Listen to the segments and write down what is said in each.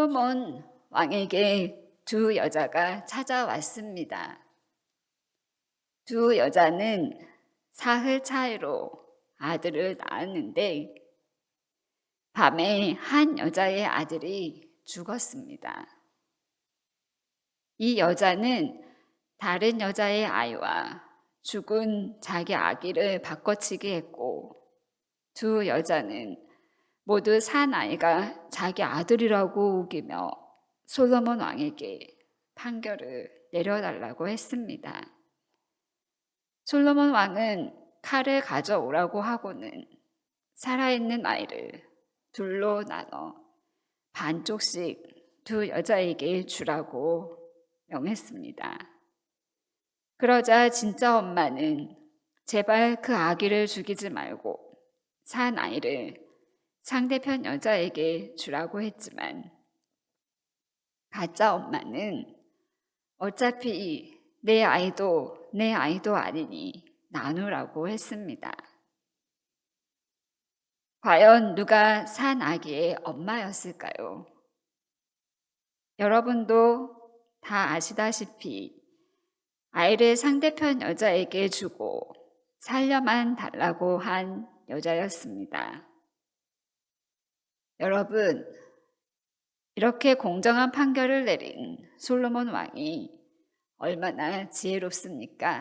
솔로몬 왕에게 두 여자가 찾아왔습니다. 두 여자는 사흘 차이로 아들을 낳았는데 밤에 한 여자의 아들이 죽었습니다. 이 여자는 다른 여자의 아이와 죽은 자기 아기를 바꿔치기 했고, 두 여자는 모두 산 아이가 자기 아들이라고 우기며 솔로몬 왕에게 판결을 내려달라고 했습니다. 솔로몬 왕은 칼을 가져오라고 하고는 살아있는 아이를 둘로 나눠 반쪽씩 두 여자에게 주라고 명했습니다. 그러자 진짜 엄마는 제발 그 아기를 죽이지 말고 산 아이를 상대편 여자에게 주라고 했지만, 가짜 엄마는 어차피 내 아이도 아니니 나누라고 했습니다. 과연 누가 산 아기의 엄마였을까요? 여러분도 다 아시다시피 아이를 상대편 여자에게 주고 살려만 달라고 한 여자였습니다. 여러분, 이렇게 공정한 판결을 내린 솔로몬 왕이 얼마나 지혜롭습니까?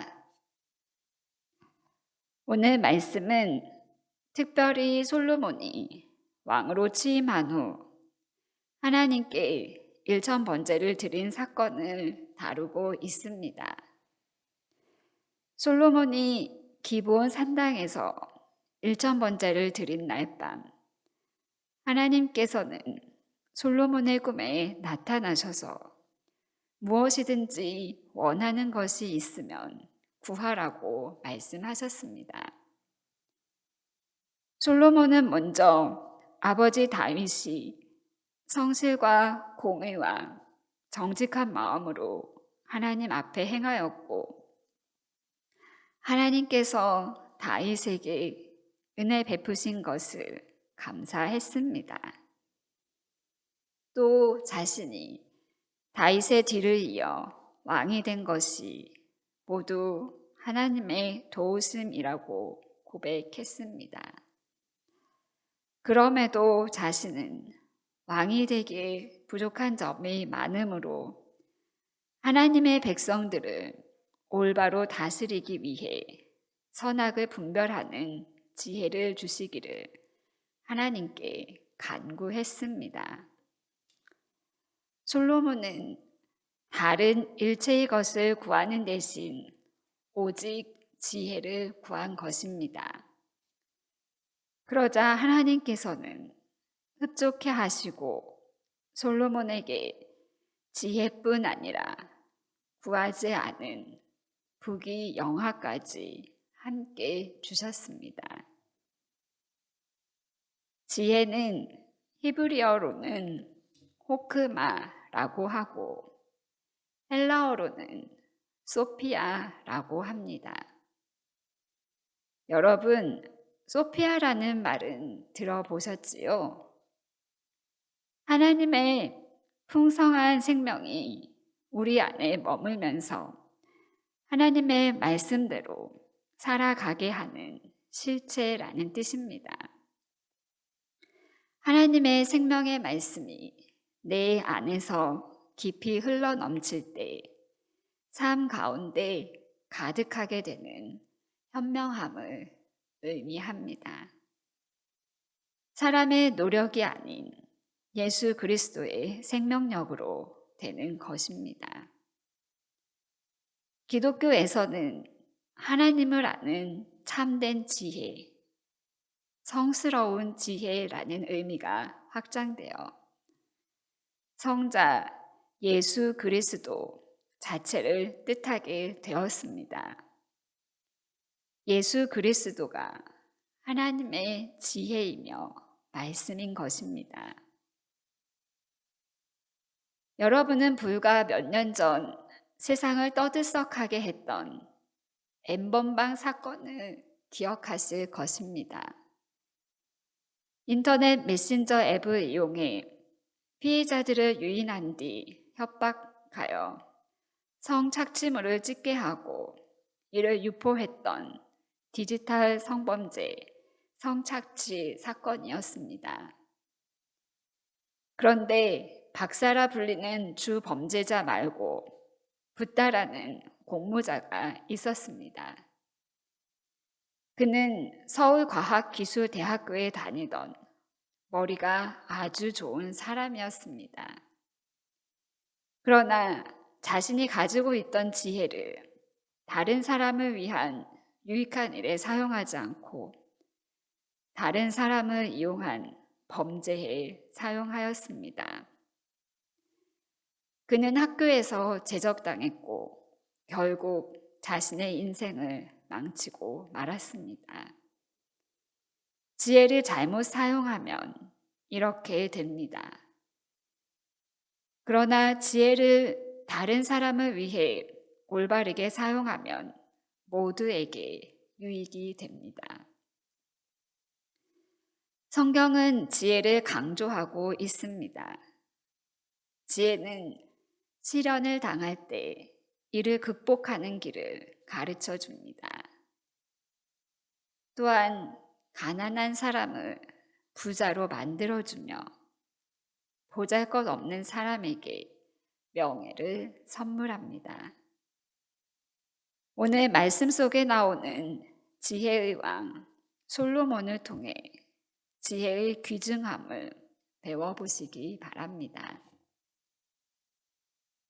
오늘 말씀은 특별히 솔로몬이 왕으로 취임한 후 하나님께 일천 번제를 드린 사건을 다루고 있습니다. 솔로몬이 기브온 산당에서 일천 번제를 드린 날 밤, 하나님께서는 솔로몬의 꿈에 나타나셔서 무엇이든지 원하는 것이 있으면 구하라고 말씀하셨습니다. 솔로몬은 먼저 아버지 다윗이 성실과 공의와 정직한 마음으로 하나님 앞에 행하였고, 하나님께서 다윗에게 은혜 베푸신 것을 감사했습니다. 또 자신이 다윗의 뒤를 이어 왕이 된 것이 모두 하나님의 도우심이라고 고백했습니다. 그럼에도 자신은 왕이 되기에 부족한 점이 많으므로 하나님의 백성들을 올바로 다스리기 위해 선악을 분별하는 지혜를 주시기를 하나님께 간구했습니다. 솔로몬은 다른 일체의 것을 구하는 대신 오직 지혜를 구한 것입니다. 그러자 하나님께서는 흡족해 하시고 솔로몬에게 지혜뿐 아니라 구하지 않은 부귀 영화까지 함께 주셨습니다. 지혜는 히브리어로는 호크마라고 하고 헬라어로는 소피아라고 합니다. 여러분, 소피아라는 말은 들어보셨지요? 하나님의 풍성한 생명이 우리 안에 머물면서 하나님의 말씀대로 살아가게 하는 실체라는 뜻입니다. 하나님의 생명의 말씀이 내 안에서 깊이 흘러 넘칠 때 삶 가운데 가득하게 되는 현명함을 의미합니다. 사람의 노력이 아닌 예수 그리스도의 생명력으로 되는 것입니다. 기독교에서는 하나님을 아는 참된 지혜, 성스러운 지혜라는 의미가 확장되어 성자 예수 그리스도 자체를 뜻하게 되었습니다. 예수 그리스도가 하나님의 지혜이며 말씀인 것입니다. 여러분은 불과 몇 년 전 세상을 떠들썩하게 했던 N번방 사건을 기억하실 것입니다. 인터넷 메신저 앱을 이용해 피해자들을 유인한 뒤 협박하여 성착취물을 찍게 하고 이를 유포했던 디지털 성범죄, 성착취 사건이었습니다. 그런데 박사라 불리는 주 범죄자 말고 붓다라는 공모자가 있었습니다. 그는 서울과학기술대학교에 다니던 머리가 아주 좋은 사람이었습니다. 그러나 자신이 가지고 있던 지혜를 다른 사람을 위한 유익한 일에 사용하지 않고 다른 사람을 이용한 범죄에 사용하였습니다. 그는 학교에서 제적당했고 결국 자신의 인생을 망치고 말았습니다. 지혜를 잘못 사용하면 이렇게 됩니다. 그러나 지혜를 다른 사람을 위해 올바르게 사용하면 모두에게 유익이 됩니다. 성경은 지혜를 강조하고 있습니다. 지혜는 시련을 당할 때 이를 극복하는 길을 가르쳐 줍니다. 또한 가난한 사람을 부자로 만들어주며 보잘것없는 사람에게 명예를 선물합니다. 오늘 말씀 속에 나오는 지혜의 왕 솔로몬을 통해 지혜의 귀중함을 배워보시기 바랍니다.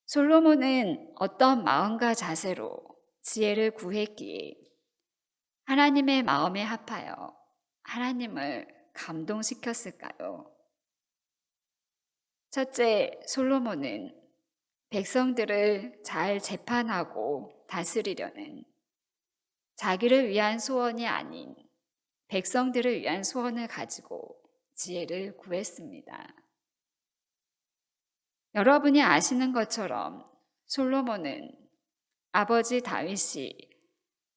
솔로몬은 어떤 마음과 자세로 지혜를 구했기에 하나님의 마음에 합하여 하나님을 감동시켰을까요? 첫째, 솔로몬은 백성들을 잘 재판하고 다스리려는 자기를 위한 소원이 아닌 백성들을 위한 소원을 가지고 지혜를 구했습니다. 여러분이 아시는 것처럼 솔로몬은 아버지 다윗이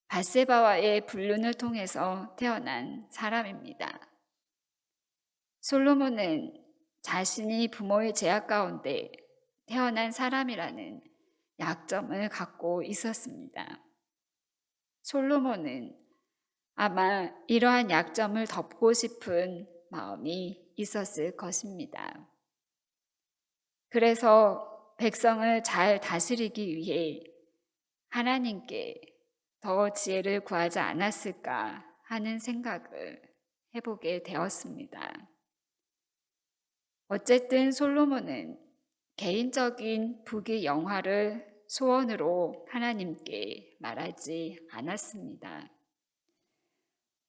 밧세바와의 불륜을 통해서 태어난 사람입니다. 솔로몬은 자신이 부모의 제약 가운데 태어난 사람이라는 약점을 갖고 있었습니다. 솔로몬은 아마 이러한 약점을 덮고 싶은 마음이 있었을 것입니다. 그래서 백성을 잘 다스리기 위해 하나님께 더 지혜를 구하지 않았을까 하는 생각을 해보게 되었습니다. 어쨌든 솔로몬은 개인적인 부귀 영화를 소원으로 하나님께 말하지 않았습니다.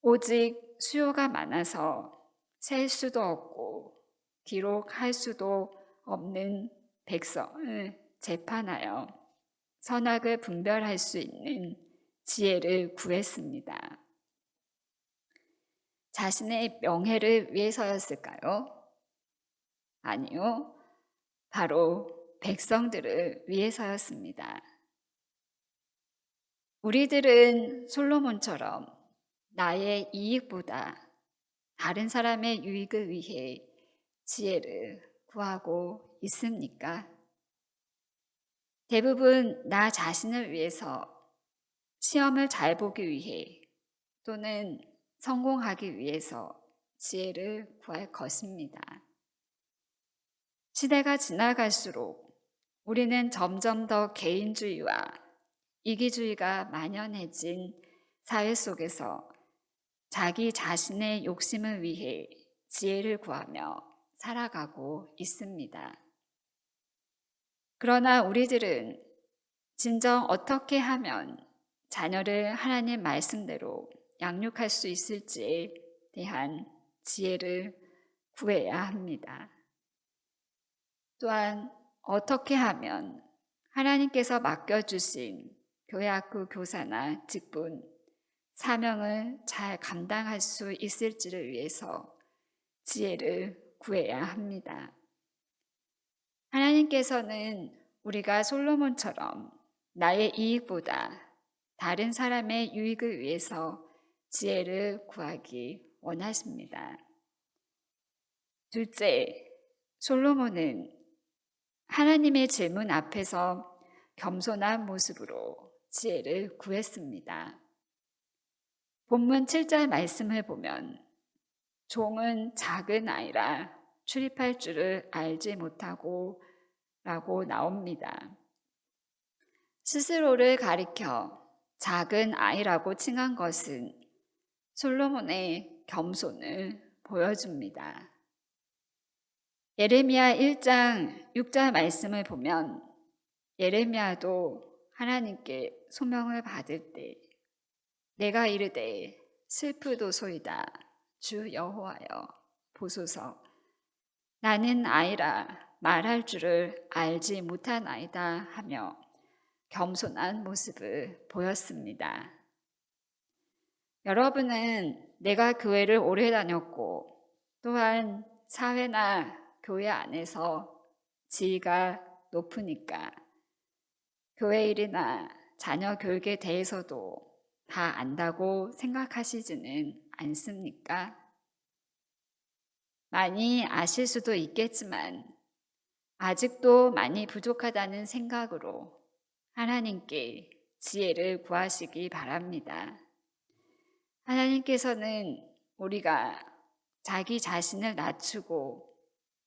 오직 수요가 많아서 셀 수도 없고 기록할 수도 없는 백성을 재판하여 선악을 분별할 수 있는 지혜를 구했습니다. 자신의 명예를 위해서였을까요? 아니요. 바로 백성들을 위해서였습니다. 우리들은 솔로몬처럼 나의 이익보다 다른 사람의 유익을 위해 지혜를 구하고 있습니까? 대부분 나 자신을 위해서 시험을 잘 보기 위해 또는 성공하기 위해서 지혜를 구할 것입니다. 시대가 지나갈수록 우리는 점점 더 개인주의와 이기주의가 만연해진 사회 속에서 자기 자신의 욕심을 위해 지혜를 구하며 살아가고 있습니다. 그러나 우리들은 진정 어떻게 하면 자녀를 하나님 말씀대로 양육할 수 있을지에 대한 지혜를 구해야 합니다. 또한 어떻게 하면 하나님께서 맡겨주신 교회학교 교사나 직분, 사명을 잘 감당할 수 있을지를 위해서 지혜를 구해야 합니다. 하나님께서는 우리가 솔로몬처럼 나의 이익보다 다른 사람의 유익을 위해서 지혜를 구하기 원하십니다. 둘째, 솔로몬은 하나님의 질문 앞에서 겸손한 모습으로 지혜를 구했습니다. 본문 7절 말씀을 보면 종은 작은 아이라 출입할 줄을 알지 못하고 라고 나옵니다. 스스로를 가리켜 작은 아이라고 칭한 것은 솔로몬의 겸손을 보여줍니다. 예레미야 1장 6절 말씀을 보면 예레미야도 하나님께 소명을 받을 때 내가 이르되 슬프도소이다 주 여호와여 보소서 나는 아이라 말할 줄을 알지 못하나이다 하며 겸손한 모습을 보였습니다. 여러분은 내가 교회를 오래 다녔고 또한 사회나 교회 안에서 지위가 높으니까 교회 일이나 자녀 교육에 대해서도 다 안다고 생각하시지는 않습니까? 많이 아실 수도 있겠지만 아직도 많이 부족하다는 생각으로 하나님께 지혜를 구하시기 바랍니다. 하나님께서는 우리가 자기 자신을 낮추고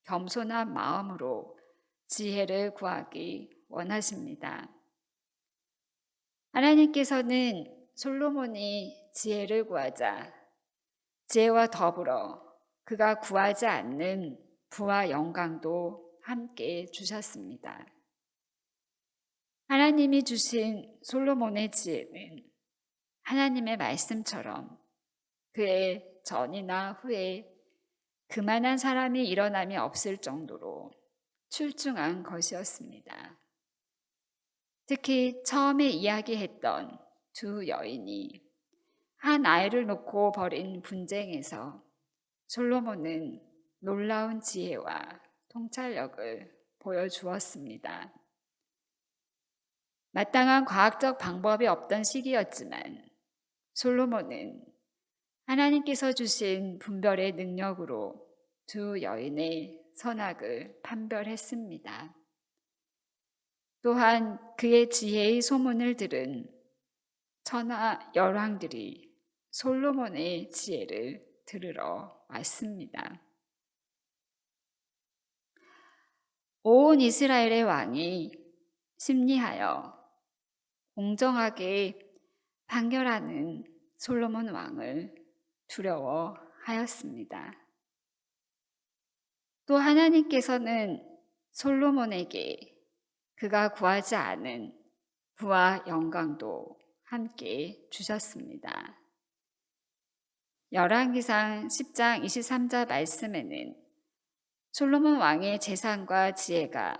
겸손한 마음으로 지혜를 구하기 원하십니다. 하나님께서는 솔로몬이 지혜를 구하자 지혜와 더불어 그가 구하지 않는 부와 영광도 함께 주셨습니다. 하나님이 주신 솔로몬의 지혜는 하나님의 말씀처럼 그의 전이나 후에 그만한 사람이 일어남이 없을 정도로 출중한 것이었습니다. 특히 처음에 이야기했던 두 여인이 한 아이를 놓고 벌인 분쟁에서 솔로몬은 놀라운 지혜와 통찰력을 보여주었습니다. 마땅한 과학적 방법이 없던 시기였지만 솔로몬은 하나님께서 주신 분별의 능력으로 두 여인의 선악을 판별했습니다. 또한 그의 지혜의 소문을 들은 천하 열왕들이 솔로몬의 지혜를 들으러 왔습니다. 온 이스라엘의 왕이 심리하여 공정하게 판결하는 솔로몬 왕을 두려워하였습니다. 또 하나님께서는 솔로몬에게 그가 구하지 않은 부와 영광도 함께 주셨습니다. 열왕기상 10장 23절 말씀에는 솔로몬 왕의 재산과 지혜가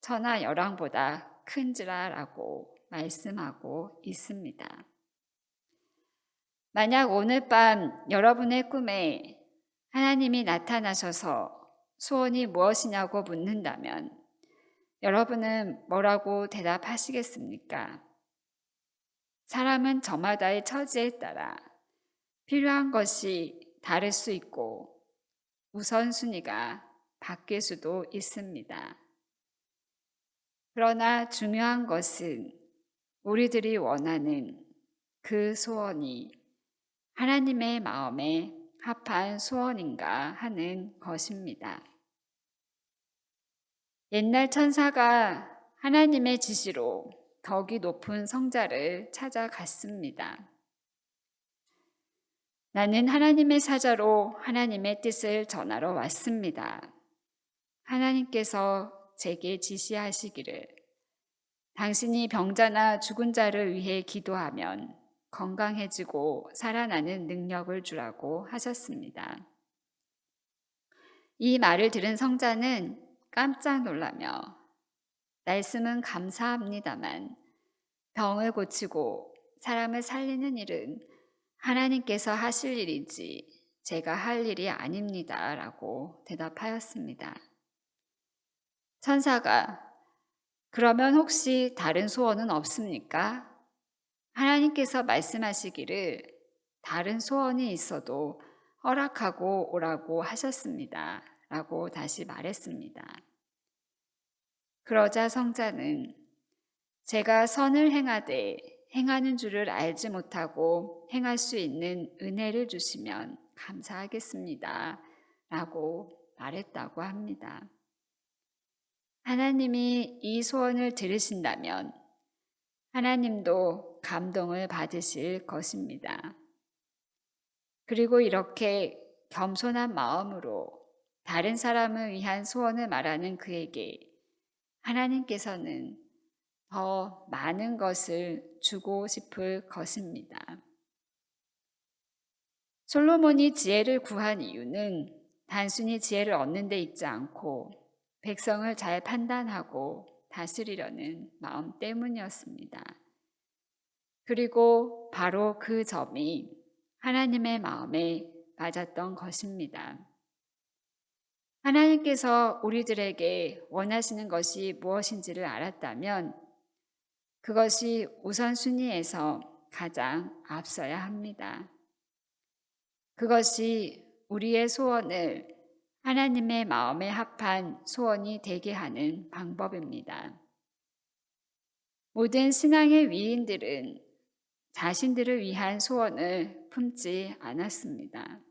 천하 열왕보다 큰지라라고 말씀하고 있습니다. 만약 오늘 밤 여러분의 꿈에 하나님이 나타나셔서 소원이 무엇이냐고 묻는다면 여러분은 뭐라고 대답하시겠습니까? 사람은 저마다의 처지에 따라 필요한 것이 다를 수 있고 우선순위가 바뀔 수도 있습니다. 그러나 중요한 것은 우리들이 원하는 그 소원이 하나님의 마음에 합한 소원인가 하는 것입니다. 옛날 천사가 하나님의 지시로 덕이 높은 성자를 찾아갔습니다. 나는 하나님의 사자로 하나님의 뜻을 전하러 왔습니다. 하나님께서 제게 지시하시기를 당신이 병자나 죽은 자를 위해 기도하면 건강해지고 살아나는 능력을 주라고 하셨습니다. 이 말을 들은 성자는 깜짝 놀라며 말씀은 감사합니다만 병을 고치고 사람을 살리는 일은 하나님께서 하실 일이지 제가 할 일이 아닙니다 라고 대답하였습니다. 천사가 그러면 혹시 다른 소원은 없습니까? 하나님께서 말씀하시기를 다른 소원이 있어도 허락하고 오라고 하셨습니다 라고 다시 말했습니다. 그러자 성자는 제가 선을 행하되 행하는 줄을 알지 못하고 행할 수 있는 은혜를 주시면 감사하겠습니다. 라고 말했다고 합니다. 하나님이 이 소원을 들으신다면 하나님도 감동을 받으실 것입니다. 그리고 이렇게 겸손한 마음으로 다른 사람을 위한 소원을 말하는 그에게 하나님께서는 더 많은 것을 주고 싶을 것입니다. 솔로몬이 지혜를 구한 이유는 단순히 지혜를 얻는 데 있지 않고 백성을 잘 판단하고 다스리려는 마음 때문이었습니다. 그리고 바로 그 점이 하나님의 마음에 맞았던 것입니다. 하나님께서 우리들에게 원하시는 것이 무엇인지를 알았다면 그것이 우선순위에서 가장 앞서야 합니다. 그것이 우리의 소원을 하나님의 마음에 합한 소원이 되게 하는 방법입니다. 모든 신앙의 위인들은 자신들을 위한 소원을 품지 않았습니다.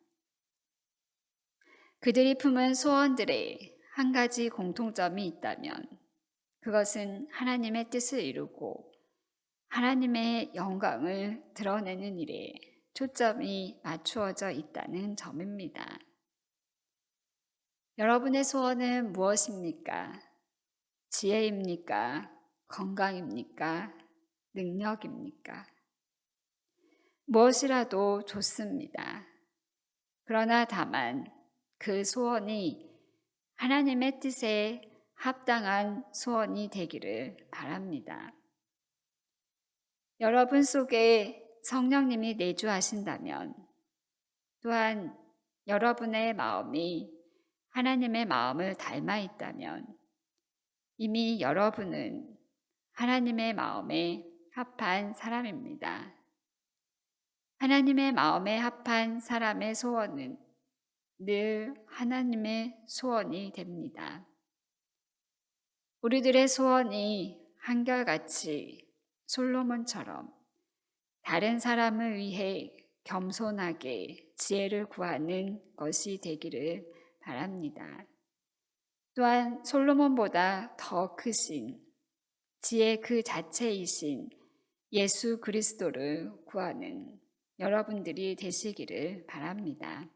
그들이 품은 소원들에 한 가지 공통점이 있다면 그것은 하나님의 뜻을 이루고 하나님의 영광을 드러내는 일에 초점이 맞추어져 있다는 점입니다. 여러분의 소원은 무엇입니까? 지혜입니까? 건강입니까? 능력입니까? 무엇이라도 좋습니다. 그러나 다만 그 소원이 하나님의 뜻에 합당한 소원이 되기를 바랍니다. 여러분 속에 성령님이 내주하신다면 또한 여러분의 마음이 하나님의 마음을 닮아 있다면 이미 여러분은 하나님의 마음에 합한 사람입니다. 하나님의 마음에 합한 사람의 소원은 늘 하나님의 소원이 됩니다. 우리들의 소원이 한결같이 솔로몬처럼 다른 사람을 위해 겸손하게 지혜를 구하는 것이 되기를 바랍니다. 또한 솔로몬보다 더 크신 지혜 그 자체이신 예수 그리스도를 구하는 여러분들이 되시기를 바랍니다.